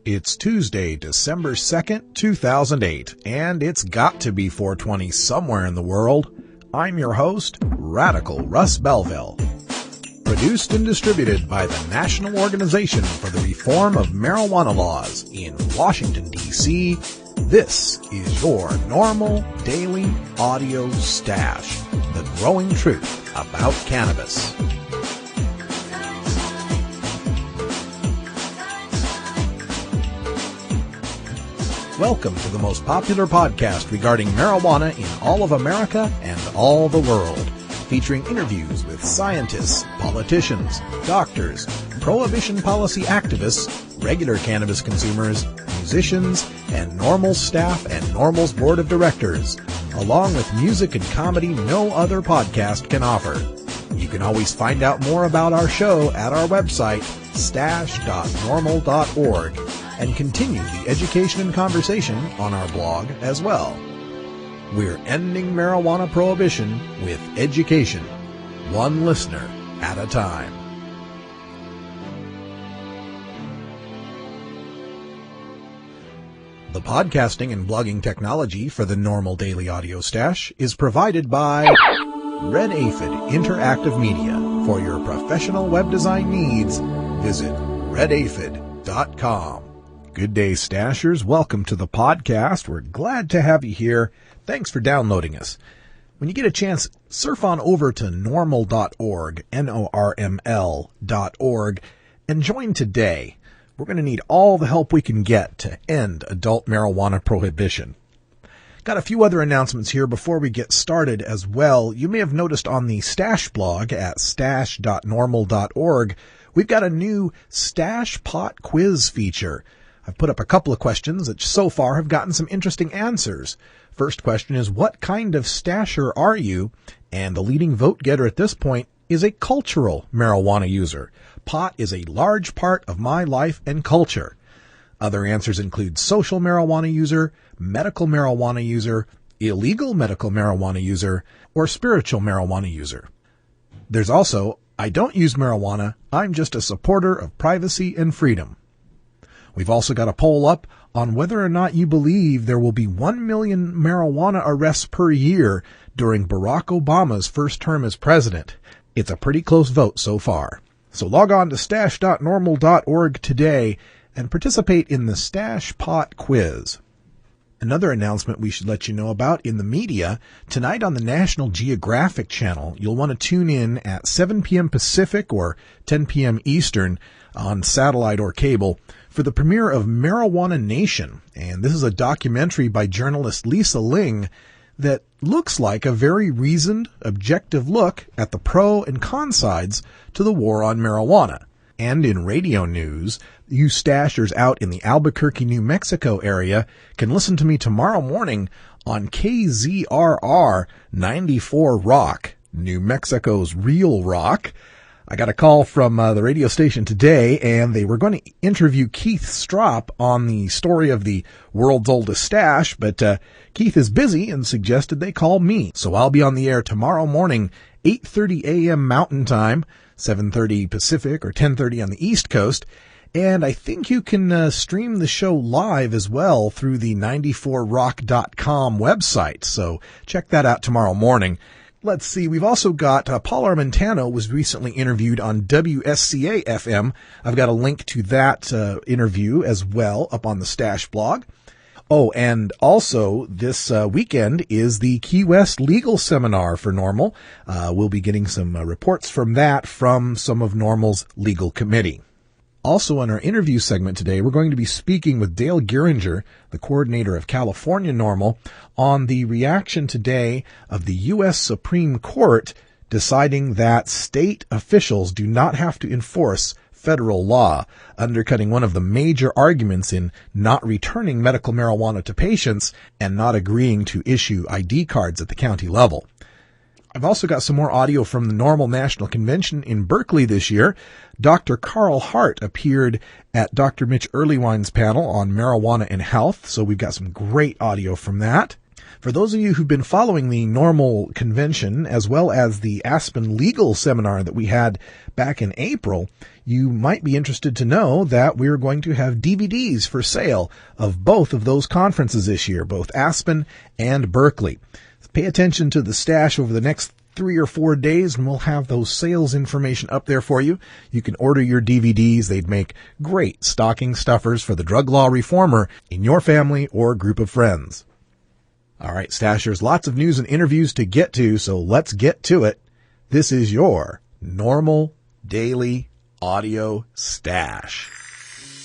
It's Tuesday, December 2nd, 2008, and it's got to be 420 somewhere in the world. I'm your host, Radical Russ Belville. Produced and distributed by the National Organization for the Reform of Marijuana Laws in Washington, D.C., this is your NORML Daily Audio Stash, the growing truth about cannabis. Welcome to the most popular podcast regarding marijuana in all of America and all the world, featuring interviews with scientists, politicians, doctors, prohibition policy activists, regular cannabis consumers, musicians, and NORML staff and NORML's board of directors, along with music and comedy no other podcast can offer. You can always find out more about our show at our website, stash.normal.org, and continue the education and conversation on our blog as well. We're ending marijuana prohibition with education, one listener at a time. The podcasting and blogging technology for the NORML Daily Audio Stash is provided by Red Aphid Interactive Media. For your professional web design needs, visit redaphid.com. Good day, Stashers. Welcome to the podcast. We're glad to have you here. Thanks for downloading us. When you get a chance, surf on over to normal.org, NORML.org, and join today. We're going to need all the help we can get to end adult marijuana prohibition. Got a few other announcements here before we get started as well. You may have noticed on the Stash blog at stash.normal.org, we've got a new Stash Pot quiz feature. I've put up a couple of questions that so far have gotten some interesting answers. First question is, what kind of stasher are you? And the leading vote getter at this point is a cultural marijuana user. Pot is a large part of my life and culture. Other answers include social marijuana user, medical marijuana user, illegal medical marijuana user, or spiritual marijuana user. There's also, I don't use marijuana, I'm just a supporter of privacy and freedom. We've also got a poll up on whether or not you believe there will be 1 million marijuana arrests per year during Barack Obama's first term as president. It's a pretty close vote so far. So log on to stash.normal.org today and participate in the Stash Pot quiz. Another announcement we should let you know about in the media, tonight on the National Geographic Channel, you'll want to tune in at 7 p.m. Pacific or 10 p.m. Eastern on satellite or cable for the premiere of Marijuana Nation. And this is a documentary by journalist Lisa Ling that looks like a very reasoned, objective look at the pro and con sides to the war on marijuana. And in radio news, you stashers out in the Albuquerque, New Mexico area can listen to me tomorrow morning on KZRR 94 Rock, New Mexico's real rock. I got a call from the radio station today, and they were going to interview Keith Strop on the story of the world's oldest stash, but Keith is busy and suggested they call me. So I'll be on the air tomorrow morning, 8:30 a.m. Mountain Time, 7:30 Pacific, or 10:30 on the East Coast. And I think you can stream the show live as well through the 94rock.com website. So check that out tomorrow morning. Let's see, we've also got Paul Armentano was recently interviewed on WSCA-FM. I've got a link to that interview as well up on the Stash blog. Oh, and also this weekend is the Key West Legal Seminar for NORML. We'll be getting some reports from that from some of NORML's legal committee. Also, in our interview segment today, we're going to be speaking with Dale Geringer, the coordinator of California NORML, on the reaction today of the U.S. Supreme Court deciding that state officials do not have to enforce federal law, undercutting one of the major arguments in not returning medical marijuana to patients and not agreeing to issue ID cards at the county level. I've also got some more audio from the NORML National Convention in Berkeley this year. Dr. Carl Hart appeared at Dr. Mitch Earlywine's panel on marijuana and health, so we've got some great audio from that. For those of you who've been following the NORML convention as well as the Aspen legal seminar that we had back in April, you might be interested to know that we're going to have DVDs for sale of both of those conferences this year, both Aspen and Berkeley. Pay attention to the stash over the next 3 or 4 days, and we'll have those sales information up there for you. You can order your DVDs. They'd make great stocking stuffers for the drug law reformer in your family or group of friends. All right, Stashers, lots of news and interviews to get to, so let's get to it. This is your NORML Daily Audio Stash.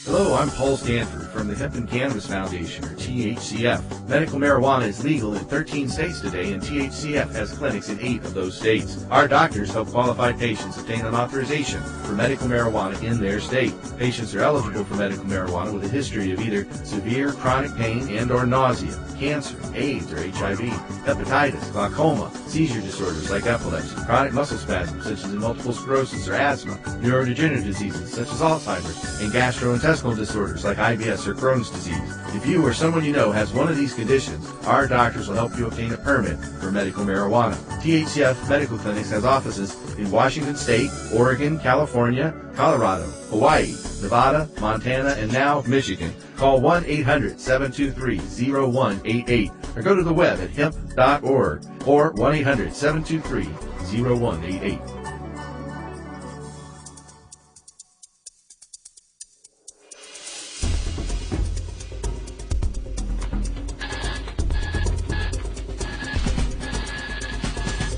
Hello, I'm Paul Stanford from the Hemp and Cannabis Foundation, or THCF. Medical marijuana is legal in 13 states today, and THCF has clinics in 8 of those states. Our doctors help qualified patients obtain an authorization for medical marijuana in their state. Patients are eligible for medical marijuana with a history of either severe chronic pain and or nausea, cancer, AIDS or HIV, hepatitis, glaucoma, seizure disorders like epilepsy, chronic muscle spasms such as multiple sclerosis or asthma, neurodegenerative diseases such as Alzheimer's, and gastrointestinal disorders like IBS or Crohn's disease. If you or someone you know has one of these conditions, our doctors will help you obtain a permit for medical marijuana. THCF Medical Clinics has offices in Washington State, Oregon, California, Colorado, Hawaii, Nevada, Montana, and now Michigan. Call 1-800-723-0188 or go to the web at hemp.org or 1-800-723-0188.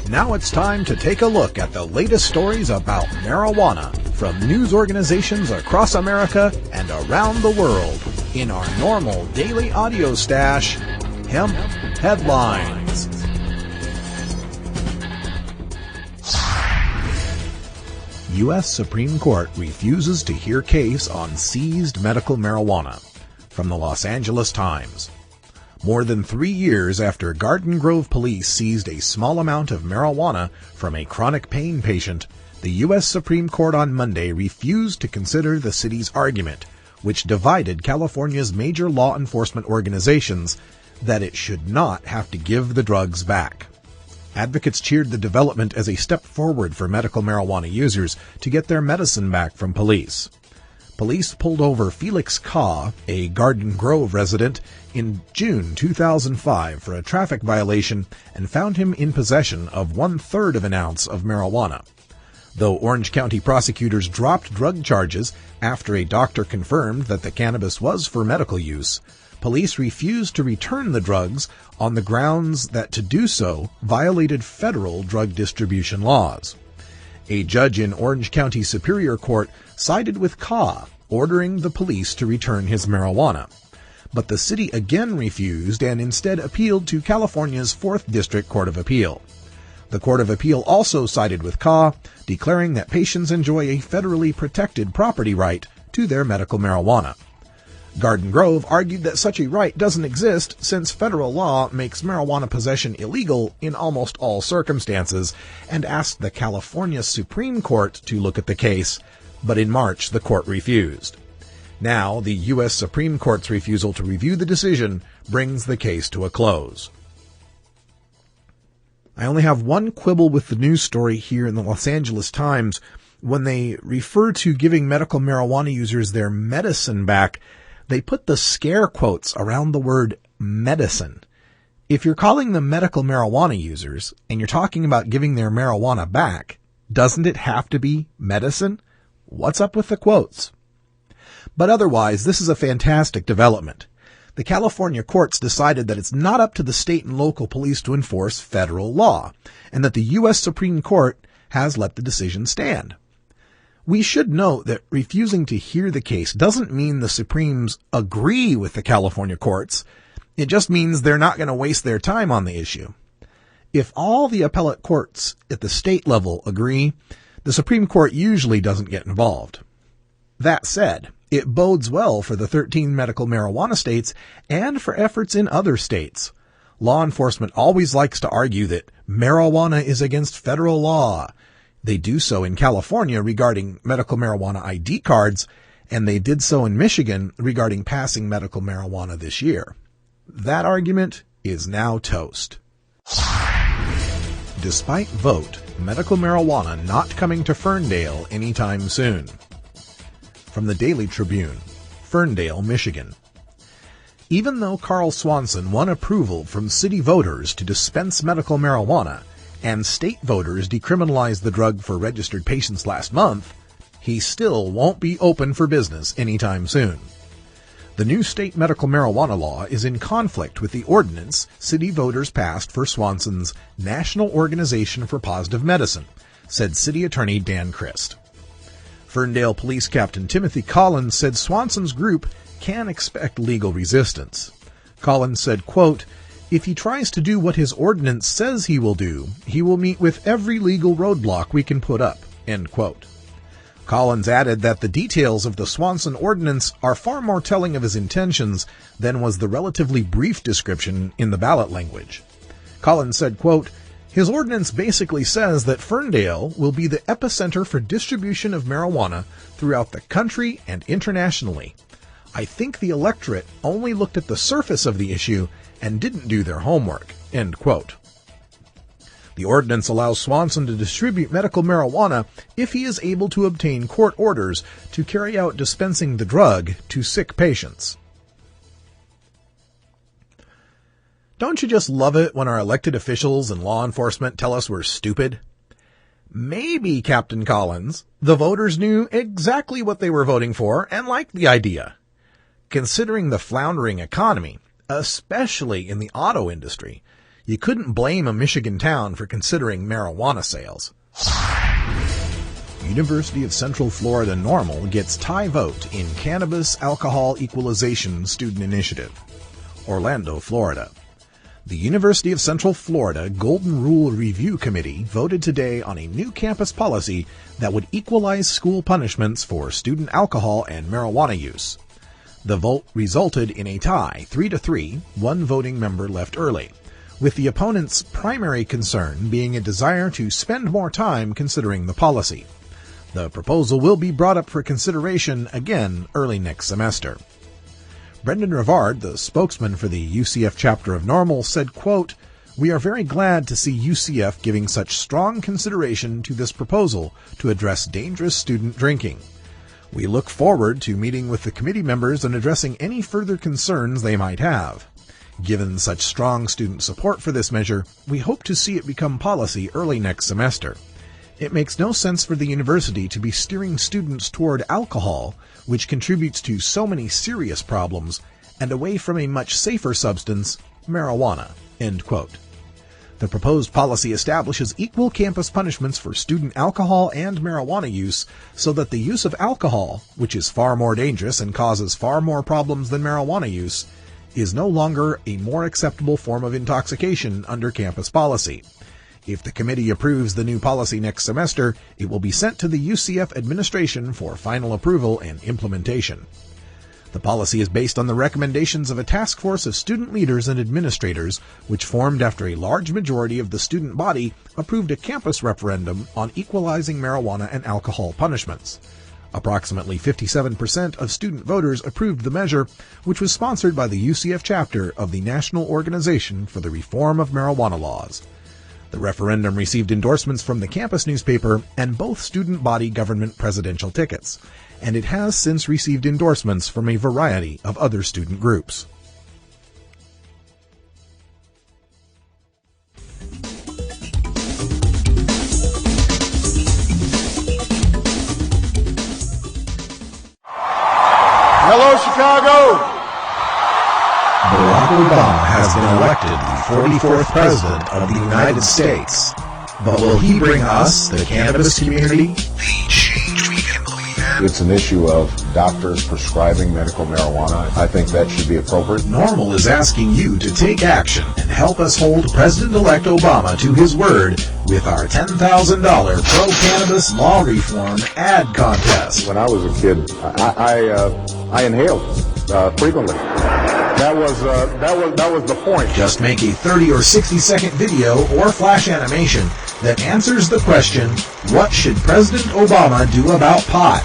Now it's time to take a look at the latest stories about marijuana from news organizations across America and around the world in our NORML Daily Audio Stash, Hemp Headlines. U.S. Supreme Court refuses to hear case on seized medical marijuana. From the Los Angeles Times. More than 3 years after Garden Grove police seized a small amount of marijuana from a chronic pain patient, the U.S. Supreme Court on Monday refused to consider the city's argument, which divided California's major law enforcement organizations, that it should not have to give the drugs back. Advocates cheered the development as a step forward for medical marijuana users to get their medicine back from police. Police pulled over Felix Kaw, a Garden Grove resident, in June 2005 for a traffic violation and found him in possession of 1/3 of an ounce of marijuana. Though Orange County prosecutors dropped drug charges after a doctor confirmed that the cannabis was for medical use, police refused to return the drugs on the grounds that to do so violated federal drug distribution laws. A judge in Orange County Superior Court sided with Kaw, ordering the police to return his marijuana. But the city again refused and instead appealed to California's 4th District Court of Appeal. The Court of Appeal also sided with Kaw, declaring that patients enjoy a federally protected property right to their medical marijuana. Garden Grove argued that such a right doesn't exist since federal law makes marijuana possession illegal in almost all circumstances, and asked the California Supreme Court to look at the case, but in March the court refused. Now, the U.S. Supreme Court's refusal to review the decision brings the case to a close. I only have one quibble with the news story here in the Los Angeles Times. When they refer to giving medical marijuana users their medicine back, they put the scare quotes around the word medicine. If you're calling them medical marijuana users and you're talking about giving their marijuana back, doesn't it have to be medicine? What's up with the quotes? But otherwise, this is a fantastic development. The California courts decided that it's not up to the state and local police to enforce federal law, and that the U.S. Supreme Court has let the decision stand. We should note that refusing to hear the case doesn't mean the Supremes agree with the California courts. It just means they're not going to waste their time on the issue. If all the appellate courts at the state level agree, the Supreme Court usually doesn't get involved. That said, it bodes well for the 13 medical marijuana states and for efforts in other states. Law enforcement always likes to argue that marijuana is against federal law. They do so in California regarding medical marijuana ID cards, and they did so in Michigan regarding passing medical marijuana this year. That argument is now toast. Despite vote, medical marijuana not coming to Ferndale anytime soon. From the Daily Tribune, Ferndale, Michigan. Even though Carl Swanson won approval from city voters to dispense medical marijuana, and state voters decriminalized the drug for registered patients last month, he still won't be open for business anytime soon. The new state medical marijuana law is in conflict with the ordinance city voters passed for Swanson's National Organization for Positive Medicine, said City Attorney Dan Christ. Ferndale Police Captain Timothy Collins said Swanson's group can expect legal resistance. Collins said, quote, "If he tries to do what his ordinance says he will do, he will meet with every legal roadblock we can put up," end quote. Collins added that the details of the Swanson ordinance are far more telling of his intentions than was the relatively brief description in the ballot language. Collins said, quote, "His ordinance basically says that Ferndale will be the epicenter for distribution of marijuana throughout the country and internationally. I think the electorate only looked at the surface of the issue and didn't do their homework," end quote. The ordinance allows Swanson to distribute medical marijuana if he is able to obtain court orders to carry out dispensing the drug to sick patients. Don't you just love it when our elected officials and law enforcement tell us we're stupid? Maybe, Captain Collins, the voters knew exactly what they were voting for and liked the idea. Considering the floundering economy, especially in the auto industry, you couldn't blame a Michigan town for considering marijuana sales. University of Central Florida NORML gets tie vote in Cannabis Alcohol Equalization Student Initiative. Orlando, Florida. The University of Central Florida Golden Rule Review Committee voted today on a new campus policy that would equalize school punishments for student alcohol and marijuana use. The vote resulted in a tie, 3-3, one voting member left early, with the opponent's primary concern being a desire to spend more time considering the policy. The proposal will be brought up for consideration again early next semester. Brendan Rivard, the spokesman for the UCF chapter of NORML, said, quote, "We are very glad to see UCF giving such strong consideration to this proposal to address dangerous student drinking. We look forward to meeting with the committee members and addressing any further concerns they might have. Given such strong student support for this measure, we hope to see it become policy early next semester. It makes no sense for the university to be steering students toward alcohol, which contributes to so many serious problems, and away from a much safer substance, marijuana," end quote. The proposed policy establishes equal campus punishments for student alcohol and marijuana use so that the use of alcohol, which is far more dangerous and causes far more problems than marijuana use, is no longer a more acceptable form of intoxication under campus policy. If the committee approves the new policy next semester, it will be sent to the UCF administration for final approval and implementation. The policy is based on the recommendations of a task force of student leaders and administrators, which formed after a large majority of the student body approved a campus referendum on equalizing marijuana and alcohol punishments. Approximately 57% of student voters approved the measure, which was sponsored by the UCF chapter of the National Organization for the Reform of Marijuana Laws. The referendum received endorsements from the campus newspaper and both student body government presidential tickets, and it has since received endorsements from a variety of other student groups. Hello, Chicago! Barack Obama has been elected the 44th President of the United States. But will he bring us, the cannabis community, the change we can believe in? It's an issue of doctors prescribing medical marijuana. I think that should be appropriate. NORML is asking you to take action and help us hold President-elect Obama to his word with our $10,000 pro-cannabis law reform ad contest. When I was a kid, I inhaled frequently. That was the point. Just make a 30 or 60-second video or flash animation that answers the question, what should President Obama do about pot?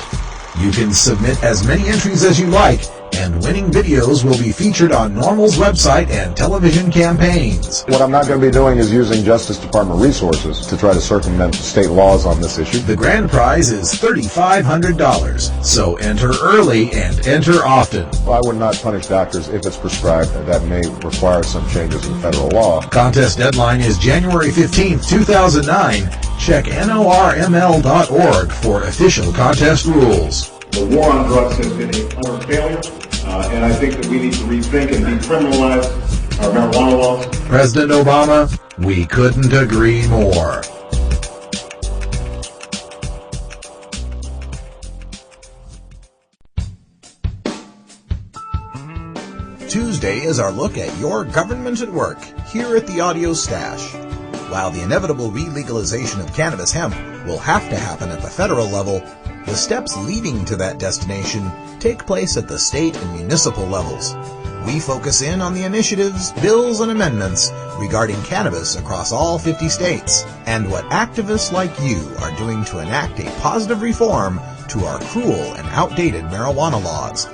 You can submit as many entries as you like, and winning videos will be featured on NORML's website and television campaigns. What I'm not going to be doing is using Justice Department resources to try to circumvent state laws on this issue. The grand prize is $3,500, so enter early and enter often. I would not punish doctors if it's prescribed. That may require some changes in federal law. Contest deadline is January 15th, 2009. Check NORML.org for official contest rules. The war on drugs has been a utter failure, and I think that we need to rethink and decriminalize our marijuana laws. President Obama, we couldn't agree more. Tuesday is our look at your government at work here at the Audio Stash. While the inevitable re-legalization of cannabis hemp will have to happen at the federal level, the steps leading to that destination take place at the state and municipal levels. We focus in on the initiatives, bills, and amendments regarding cannabis across all 50 states, and what activists like you are doing to enact a positive reform to our cruel and outdated marijuana laws.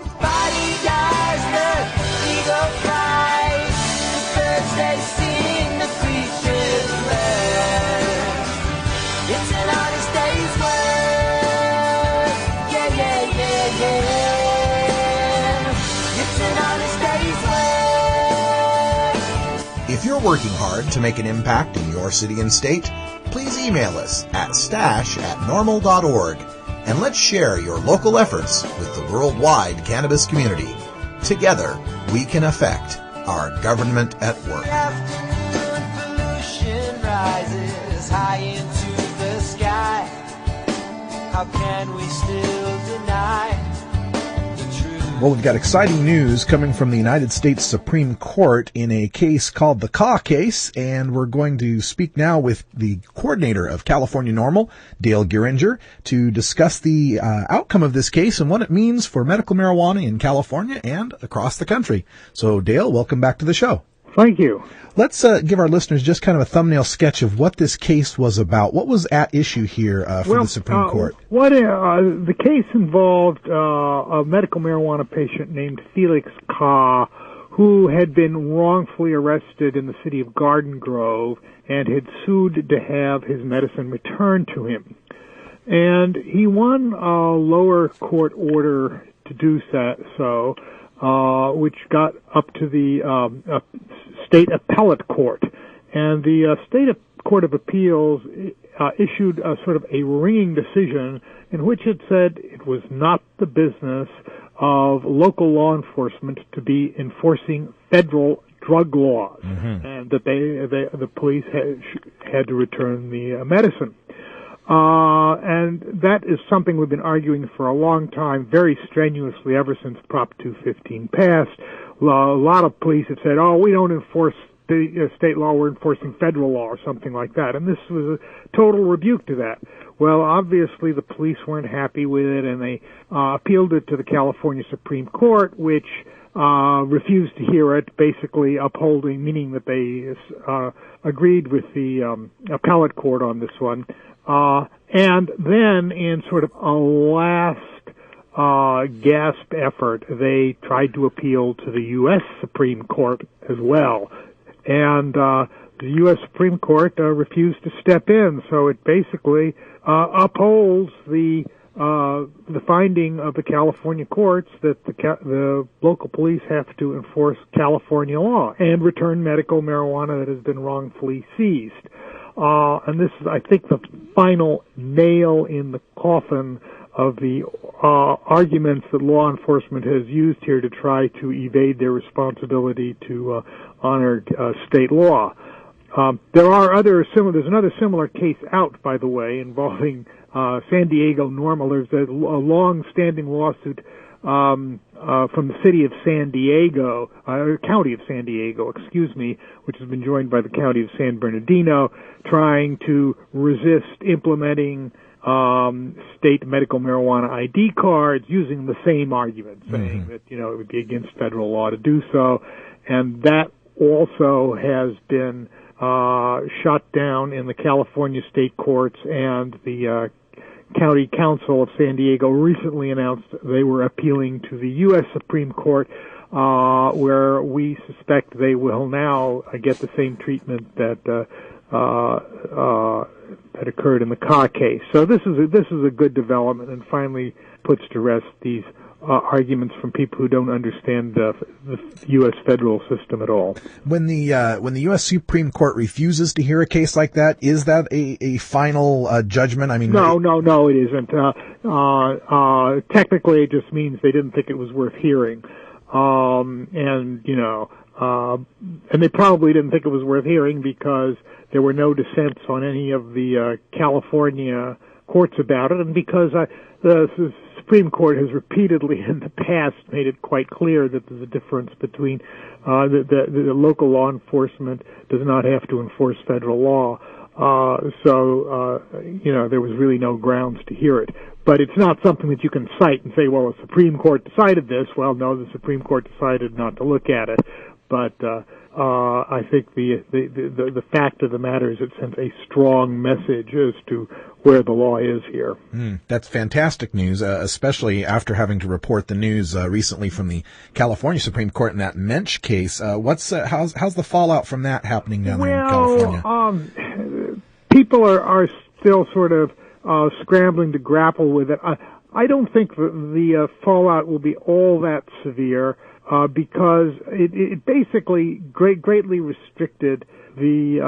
If you're working hard to make an impact in your city and state, please email us at stash@normal.org and let's share your local efforts with the worldwide cannabis community. Together, we can affect our government at work. Afternoon pollution rises high into the sky. How can we still deny the truth? Well, we've got exciting news coming from the United States Supreme Court in a case called the Caw case, and we're going to speak now with the coordinator of California NORML, Dale Geringer, to discuss the outcome of this case and what it means for medical marijuana in California and across the country. So, Dale, welcome back to the show. Thank you. Let's give our listeners just kind of a thumbnail sketch of what this case was about. What was at issue here for the Supreme Court? The case involved a medical marijuana patient named Felix Caw, who had been wrongfully arrested in the city of Garden Grove and had sued to have his medicine returned to him. And he won a lower court order to do so, which got up to the state appellate court. And the state court of appeals issued a sort of a ringing decision in which it said it was not the business of local law enforcement to be enforcing federal drug laws, and that the police had to return the medicine. And that is something we've been arguing for a long time, very strenuously, ever since Prop 215 passed. A lot of police have said, oh, we don't enforce the state law, we're enforcing federal law or something like that. And this was a total rebuke to that. Well, obviously the police weren't happy with it, and they appealed it to the California Supreme Court, which refused to hear it, basically upholding, meaning that they agreed with the appellate court on this one. And then in sort of a last gasp effort, they tried to appeal to the U.S. Supreme Court as well. And the U.S. Supreme Court refused to step in, so it basically upholds the finding of the California courts that the local police have to enforce California law and return medical marijuana that has been wrongfully seized. And this is, I think, the final nail in the coffin of the arguments that law enforcement has used here to try to evade their responsibility to honor state law. There's another similar case out, by the way, involving San Diego NORML. There's a long-standing lawsuit from the city of San Diego, county of San Diego, which has been joined by the county of San Bernardino, trying to resist implementing state medical marijuana ID cards using the same argument, saying that, it would be against federal law to do so. And that also has been shot down in the California state courts, and the County Council of San Diego recently announced they were appealing to the U.S. Supreme Court, where we suspect they will now get the same treatment that occurred in the Carr case. So this is a good development, and finally puts to rest these arguments from people who don't understand the U.S. federal system at all. When the U.S. Supreme Court refuses to hear a case like that, is that a final judgment? I mean, no, it isn't. Technically, it just means they didn't think it was worth hearing, and they probably didn't think it was worth hearing because there were no dissents on any of the California courts about it, and because the Supreme Court has repeatedly in the past made it quite clear that there's a difference between the local law enforcement does not have to enforce federal law. There was really no grounds to hear it. But it's not something that you can cite and say, well, the Supreme Court decided this. Well, no, the Supreme Court decided not to look at it. But I think the fact of the matter is it sent a strong message as to where the law is here. That's fantastic news, especially after having to report the news recently from the California Supreme Court in that Mensch case. How's the fallout from that happening down there in California? People are still sort of scrambling to grapple with it. I don't think the fallout will be all that severe. Because it basically greatly restricted the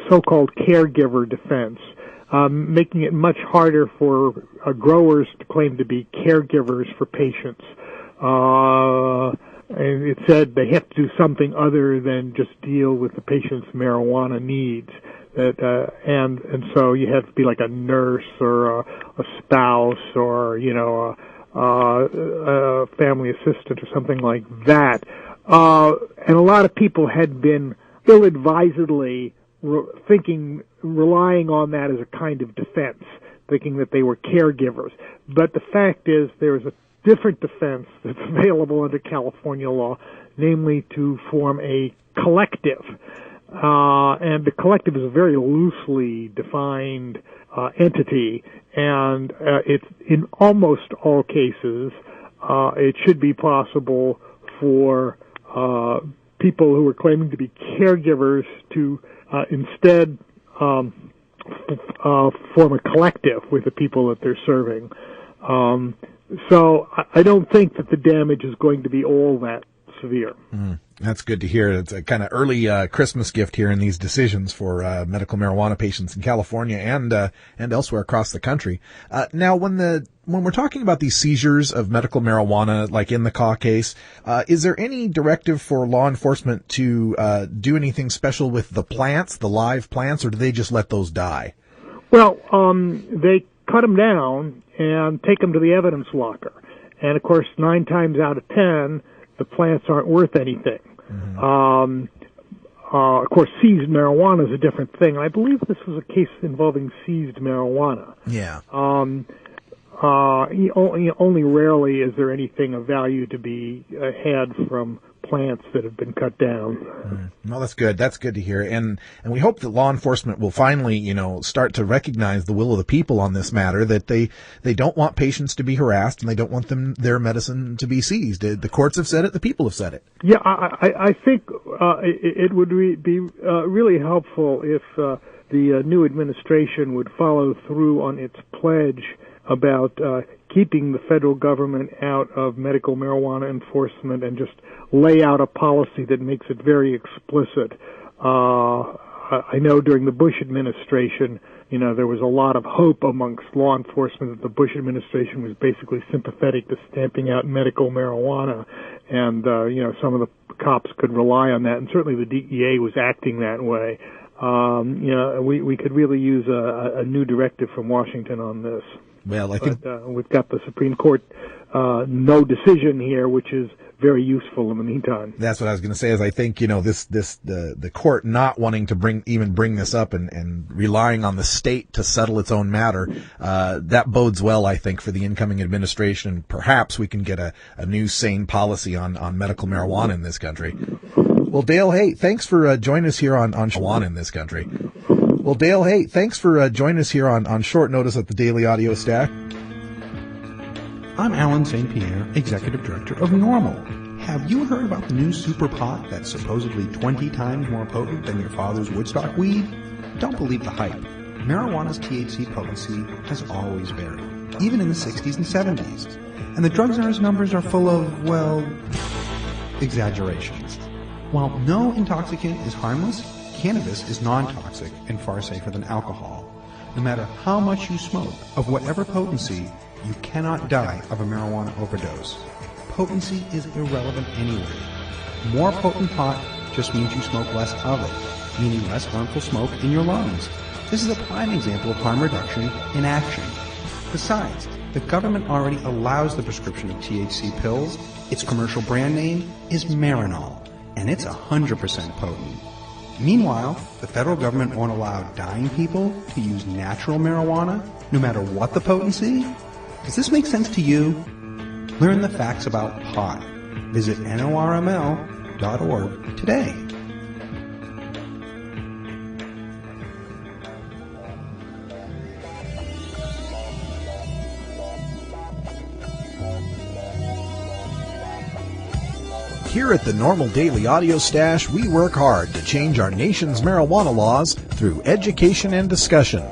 so-called caregiver defense, making it much harder for growers to claim to be caregivers for patients. And it said they have to do something other than just deal with the patient's marijuana needs. And so you have to be like a nurse or a spouse or a family assistant or something like that. And a lot of people had been ill-advisedly relying on that as a kind of defense, thinking that they were caregivers. But the fact is there's a different defense that's available under California law, namely to form a collective. And the collective is a very loosely defined entity, and it's in almost all cases it should be possible for people who are claiming to be caregivers to instead form a collective with the people that they're serving. So I don't think that the damage is going to be all that severe. That's good to hear. It's a kind of early Christmas gift here in these decisions for medical marijuana patients in California and elsewhere across the country. Now, when we're talking about these seizures of medical marijuana, like in the Caw case, is there any directive for law enforcement to do anything special with the plants, the live plants, or do they just let those die? Well, they cut them down and take them to the evidence locker. And, of course, 9 times out of 10, the plants aren't worth anything. Mm-hmm. Of course, seized marijuana is a different thing. I believe this was a case involving seized marijuana. Yeah. Only rarely is there anything of value to be had from plants that have been cut down. Well, that's good. That's good to hear. And we hope that law enforcement will finally, start to recognize the will of the people on this matter, that they don't want patients to be harassed and they don't want their medicine to be seized. The courts have said it. The people have said it. Yeah, I think it would be really helpful if the new administration would follow through on its pledge about keeping the federal government out of medical marijuana enforcement and just lay out a policy that makes it very explicit. I know during the Bush administration, there was a lot of hope amongst law enforcement that the Bush administration was basically sympathetic to stamping out medical marijuana, and some of the cops could rely on that, and certainly the DEA was acting that way. We could really use a new directive from Washington on this. Well, I think we've got the Supreme Court no decision here, which is very useful in the meantime. That's what I was going to say. Is I think the court not wanting to bring this up and relying on the state to settle its own matter, that bodes well, I think, for the incoming administration. Perhaps we can get a new sane policy on medical marijuana in this country. Well, Dale, hey, thanks for joining us here on marijuana in this country. Well, Well, Dale, hey, thanks for joining us here on short notice at the Daily Audio Stack. I'm Alan St. Pierre, Executive Director of NORML. Have you heard about the new super pot that's supposedly 20 times more potent than your father's Woodstock weed? Don't believe the hype. Marijuana's THC potency has always varied, even in the 60s and 70s. And the drug czar's numbers are full of, well, exaggerations. While no intoxicant is harmless, cannabis is non-toxic and far safer than alcohol. No matter how much you smoke, of whatever potency, you cannot die of a marijuana overdose. Potency is irrelevant anyway. More potent pot just means you smoke less of it, meaning less harmful smoke in your lungs. This is a prime example of harm reduction in action. Besides, the government already allows the prescription of THC pills. Its commercial brand name is Marinol, and it's 100% potent. Meanwhile, the federal government won't allow dying people to use natural marijuana, no matter what the potency? Does this make sense to you? Learn the facts about pot. Visit NORML.org today. Here at the NORML Daily Audio Stash, we work hard to change our nation's marijuana laws through education and discussion.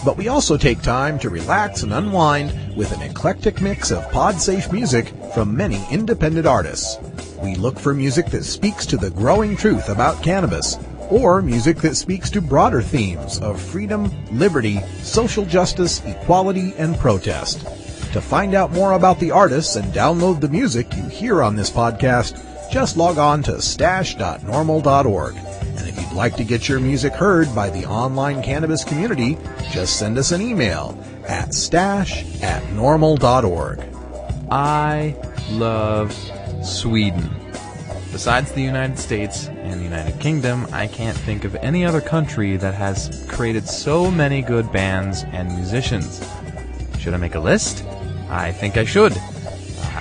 But we also take time to relax and unwind with an eclectic mix of pod-safe music from many independent artists. We look for music that speaks to the growing truth about cannabis, or music that speaks to broader themes of freedom, liberty, social justice, equality, and protest. To find out more about the artists and download the music you hear on this podcast, just log on to stash.normal.org. And if you'd like to get your music heard by the online cannabis community, just send us an email at stash@normal.org. I love Sweden. Besides the United States and the United Kingdom, I can't think of any other country that has created so many good bands and musicians. Should I make a list? I think I should.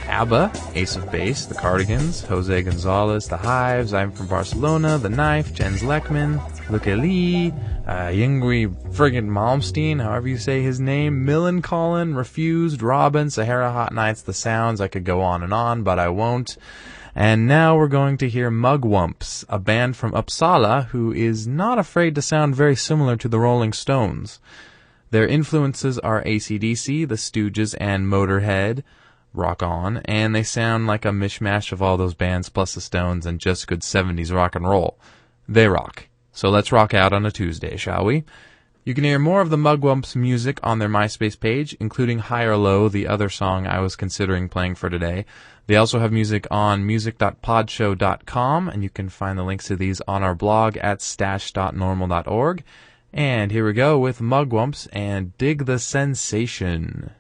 ABBA, Ace of Base, The Cardigans, Jose Gonzalez, The Hives, I'm from Barcelona, The Knife, Jens Lekman, Luke Lee, Yngwie friggin' Malmsteen, however you say his name, Millencolin, Refused, Robin, Sahara Hot Nights, The Sounds. I could go on, but I won't. And now we're going to hear Mugwumps, a band from Uppsala who is not afraid to sound very similar to the Rolling Stones. Their influences are AC/DC, The Stooges, and Motorhead. Rock on, and they sound like a mishmash of all those bands plus the Stones and just good 70s rock and roll. They rock. So let's rock out on a Tuesday, shall we? You can hear more of the Mugwumps music on their MySpace page, including High or Low, the other song I was considering playing for today. They also have music on music.podshow.com, and you can find the links to these on our blog at stash.normal.org. And here we go with Mugwumps and Dig the Sensation.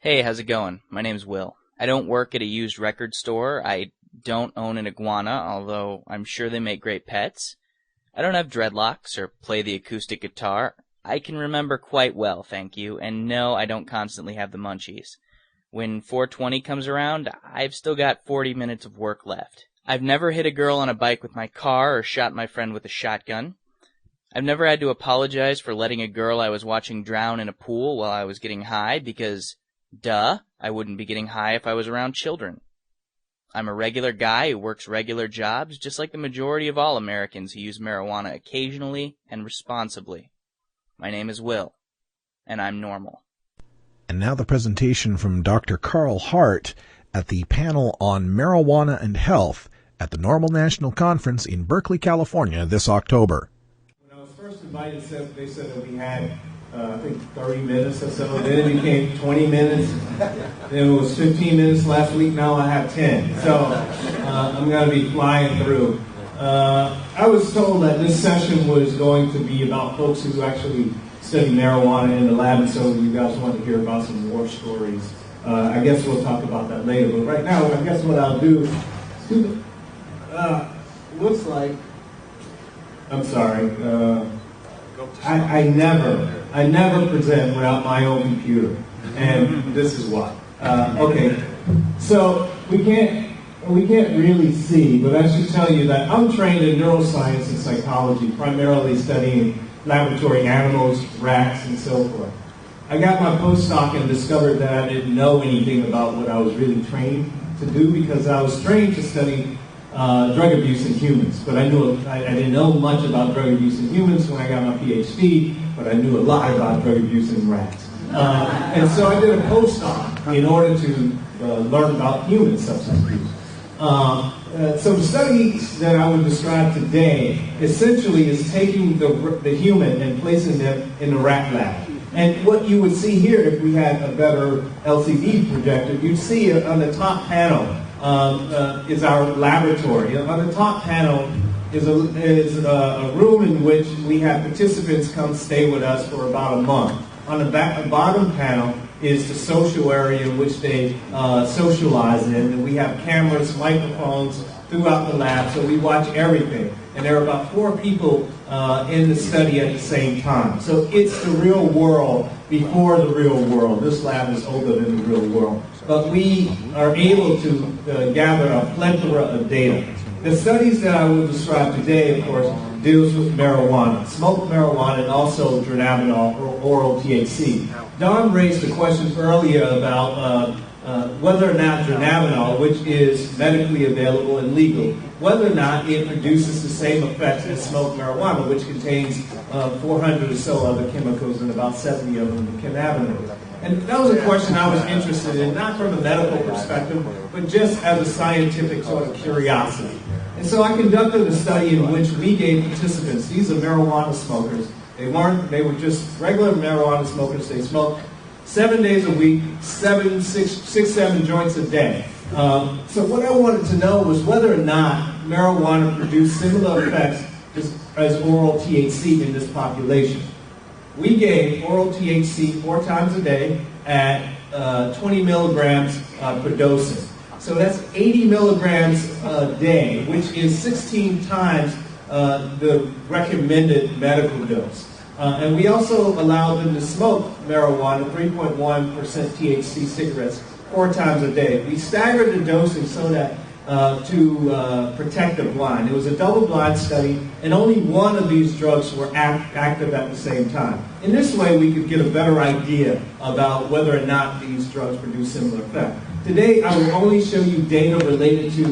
Hey, how's it going? My name's Will. I don't work at a used record store. I don't own an iguana, although I'm sure they make great pets. I don't have dreadlocks or play the acoustic guitar. I can remember quite well, thank you, and no, I don't constantly have the munchies. When 420 comes around, I've still got 40 minutes of work left. I've never hit a girl on a bike with my car or shot my friend with a shotgun. I've never had to apologize for letting a girl I was watching drown in a pool while I was getting high because, duh, I wouldn't be getting high if I was around children. I'm a regular guy who works regular jobs, just like the majority of all Americans who use marijuana occasionally and responsibly. My name is Will, and I'm normal. And now the presentation from Dr. Carl Hart at the panel on marijuana and health at the NORML National Conference in Berkeley, California this October. When I was first invited, they said that we had, I think, 30 minutes or so. Then it became 20 minutes. Then it was 15 minutes last week. Now I have 10. So I'm going to be flying through. I was told that this session was going to be about folks who actually study marijuana in the lab, and so you guys want to hear about some war stories. I guess we'll talk about that later. But right now, I guess what I'll do looks like, I'm sorry, I never present without my own computer, and this is why. Okay, so we can't really see, but I should tell you that I'm trained in neuroscience and psychology, primarily studying laboratory animals, rats, and so forth. I got my postdoc and discovered that I didn't know anything about what I was really trained to do because I was trained to study drug abuse in humans, but I didn't know much about drug abuse in humans when I got my PhD, but I knew a lot about drug abuse in rats. And so I did a postdoc in order to learn about human substance abuse. So the study that I would describe today essentially is taking the human and placing them in the rat lab. And what you would see here, if we had a better LCD projector, you'd see on the top panel is our laboratory. On the top panel is a room in which we have participants come stay with us for about a month. On the bottom panel is the social area in which they socialize in. And we have cameras, microphones throughout the lab, so we watch everything. And there are about 4 people in the study at the same time. So it's the real world before the real world. This lab is older than the real world. But we are able to gather a plethora of data. The studies that I will describe today, of course, deals with marijuana, smoked marijuana, and also dronabinol or oral THC. Don raised a question earlier about whether or not dronabinol, which is medically available and legal, whether or not it produces the same effects as smoked marijuana, which contains 400 or so other chemicals and about 70 of them cannabinoids. And that was a question I was interested in, not from a medical perspective, but just as a scientific sort of curiosity. And so I conducted a study in which we gave participants, these are marijuana smokers, they were just regular marijuana smokers, they smoked 7 days a week, 7 joints a day. So what I wanted to know was whether or not marijuana produced similar effects as oral THC in this population. We gave oral THC 4 times a day at 20 milligrams per dosing. So that's 80 milligrams a day, which is 16 times the recommended medical dose. And we also allowed them to smoke marijuana, 3.1% THC cigarettes, 4 times a day. We staggered the dosing so that to protect the blind. It was a double-blind study, and only one of these drugs were active at the same time. In this way, we could get a better idea about whether or not these drugs produce similar effect. Today, I will only show you data related to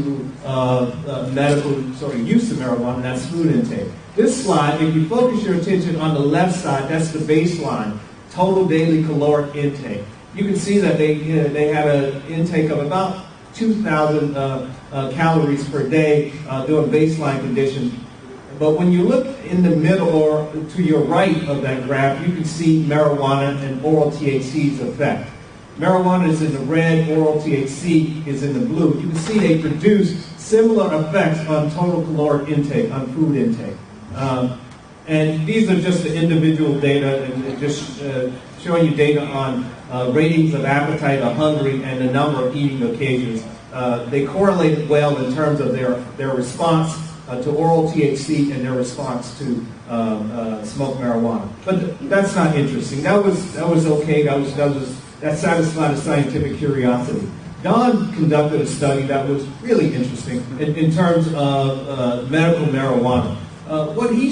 medical sort of use of marijuana, and that's food intake. This slide, if you focus your attention on the left side, that's the baseline, total daily caloric intake. You can see that they had an intake of about 2,000 calories per day during baseline conditions. But when you look in the middle or to your right of that graph, you can see marijuana and oral THC's effect. Marijuana is in the red, oral THC is in the blue. You can see they produce similar effects on total caloric intake, on food intake. And these are just the individual data, and just showing you data on ratings of appetite or hungry and the number of eating occasions. They correlated well in terms of their response to oral THC and their response to smoked marijuana. But that's not interesting. That was okay. That satisfied a scientific curiosity. Don conducted a study that was really interesting in terms of medical marijuana. What he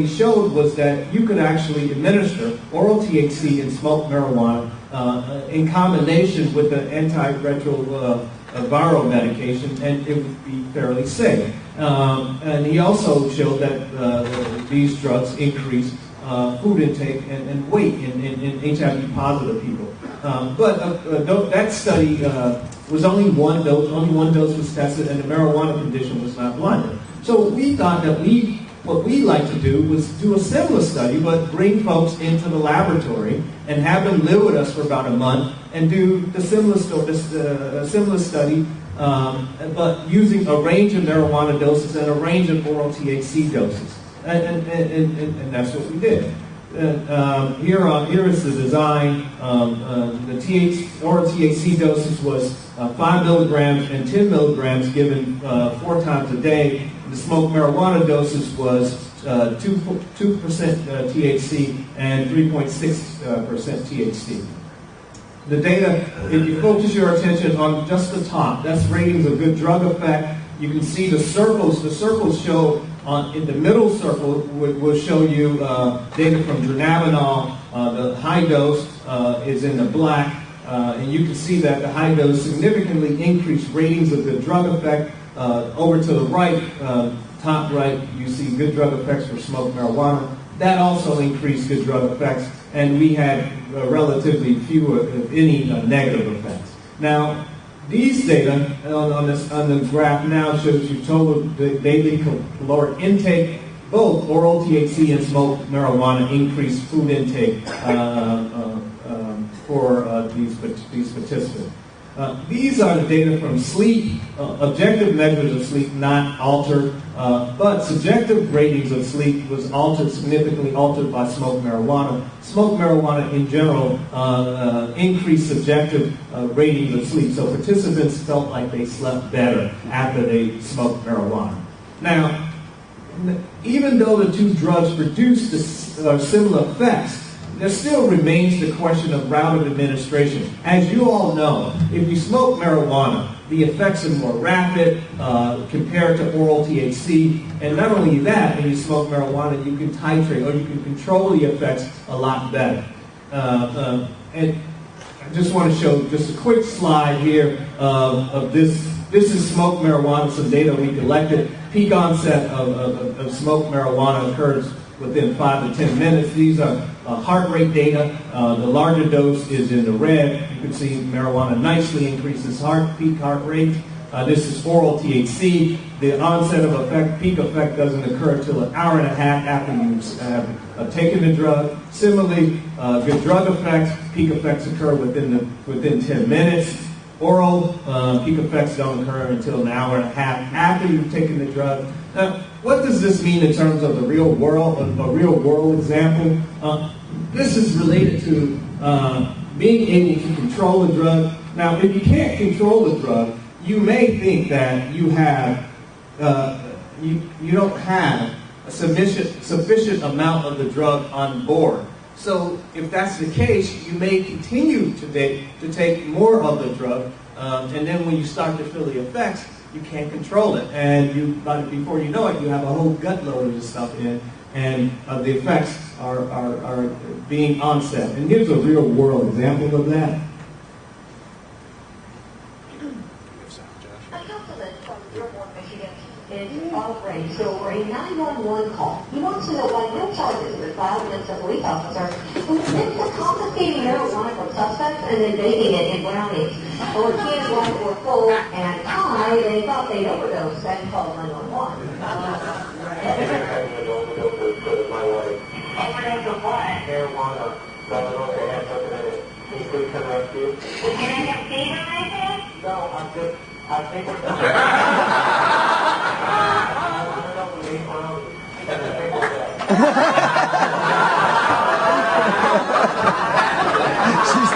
showed was that you could actually administer oral THC and smoked marijuana in combination with the antiretroviral medication, and it would be fairly safe. And he also showed that these drugs increase food intake and weight in HIV-positive people. But that study was only one dose. Only one dose was tested, and the marijuana condition was not blinded. So we thought that what we'd like to do was do a similar study, but bring folks into the laboratory and have them live with us for about a month and do the similar study, but using a range of marijuana doses and a range of oral THC doses. And that's what we did. Here is the design. The oral THC dosage was 5 milligrams and 10 milligrams given 4 times a day. The smoked marijuana dosage was 2% THC and 3.6% THC. The data, if you focus your attention on just the top, that's ratings of good drug effect. You can see the circles. The circles show in the middle circle will show you data from dronabinol. The high dose is in the black, and you can see that the high dose significantly increased ratings of the drug effect. Over to the right, top right, you see good drug effects for smoked marijuana. That also increased good drug effects, and we had relatively few, if any, negative effects. Now, these data on the graph now shows you total daily caloric intake. Both oral THC and smoked marijuana increased food intake for these participants. These are the data from sleep, objective measures of sleep not altered, but subjective ratings of sleep was significantly altered by smoked marijuana. Smoked marijuana in general increased subjective ratings of sleep, so participants felt like they slept better after they smoked marijuana. Now, even though the two drugs produced similar effects, there still remains the question of route of administration. As you all know, if you smoke marijuana, the effects are more rapid compared to oral THC. And not only that, when you smoke marijuana, you can titrate or you can control the effects a lot better. And I just want to show just a quick slide here of this. This is smoked marijuana, some data we collected. Peak onset of smoked marijuana occurs within 5 to 10 minutes. These are heart rate data. The larger dose is in the red. You can see marijuana nicely increases peak heart rate. This is oral THC. The onset of effect, peak effect, doesn't occur until an hour and a half after you have taken the drug. Similarly, good drug effects, peak effects occur within 10 minutes. Oral peak effects don't occur until an hour and a half after you've taken the drug. Now, what does this mean in terms of the real world, a real world example? This is related to being able to control the drug. Now, if you can't control the drug, you may think that you have you don't have a sufficient amount of the drug on board. So if that's the case, you may continue to take more of the drug, and then when you start to feel the effects, you can't control it. And before you know it, you have a whole gut load of this stuff in, and the effects are being onset. And here's a real world example of that. Is outraged. So for a 911 call, he wants to know why no charges were filed against a police officer who admits to confiscating marijuana from suspects and then baking it in brownies. Or he and his wife were full and high, they thought they'd overdosed and called 911. Overdose of what? Marijuana. Can I have fever right there? No, I think we're done. She's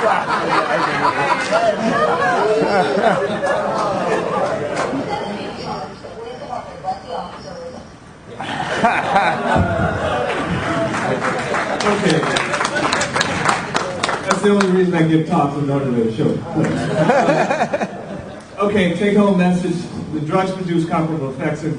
Okay. That's the only reason I give talks in order to show. Okay, take-home message. The drugs produce comparable effects in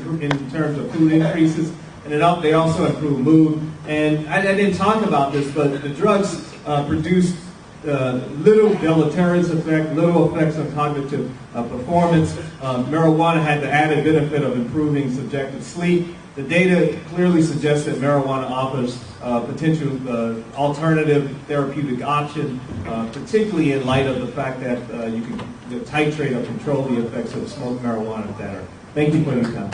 terms of food increases, and they also improve mood. And I didn't talk about this, but the drugs produce little deleterious effect, little effects on cognitive performance. Marijuana had the added benefit of improving subjective sleep. The data clearly suggests that marijuana offers potential alternative therapeutic option, particularly in light of the fact that you can titrate or control the effects of smoked marijuana better. Thank you for your time.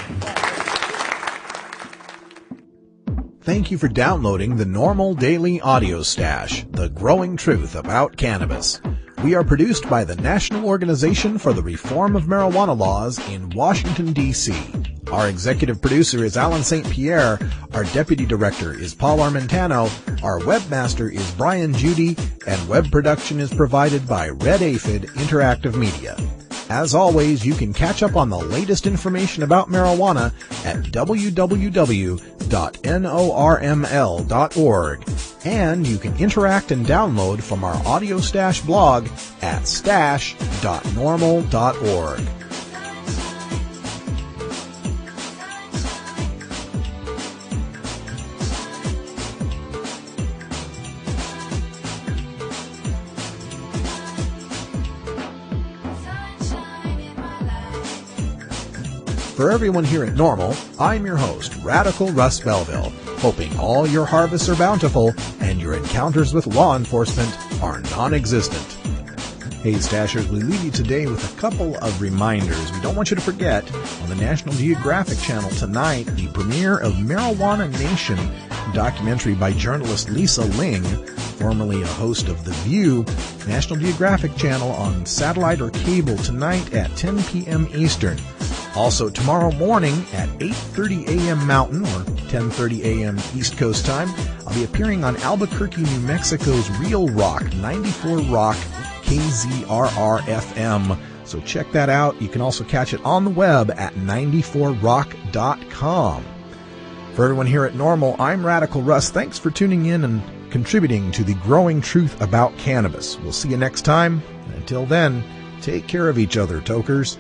Thank you for downloading the NORML Daily Audio Stash, the growing truth about cannabis. We are produced by the National Organization for the Reform of Marijuana Laws in Washington, D.C. Our executive producer is Alan St. Pierre. Our deputy director is Paul Armentano. Our webmaster is Brian Judy. And web production is provided by Red Aphid Interactive Media. As always, you can catch up on the latest information about marijuana at www.norml.org. And you can interact and download from our Audio Stash blog at stash.norml.org. For everyone here at NORML, I'm your host, Radical Russ Belville, hoping all your harvests are bountiful and your encounters with law enforcement are non-existent. Hey Stashers, we leave you today with a couple of reminders. We don't want you to forget, on the National Geographic Channel tonight, the premiere of Marijuana Nation, documentary by journalist Lisa Ling, formerly a host of The View, National Geographic Channel on satellite or cable tonight at 10 p.m. Eastern. Also, tomorrow morning at 8:30 a.m. Mountain or 10:30 a.m. East Coast time, I'll be appearing on Albuquerque, New Mexico's Real Rock, 94 Rock, KZRR-FM. So check that out. You can also catch it on the web at 94rock.com. For everyone here at NORML, I'm Radical Russ. Thanks for tuning in and contributing to the growing truth about cannabis. We'll see you next time. Until then, take care of each other, tokers.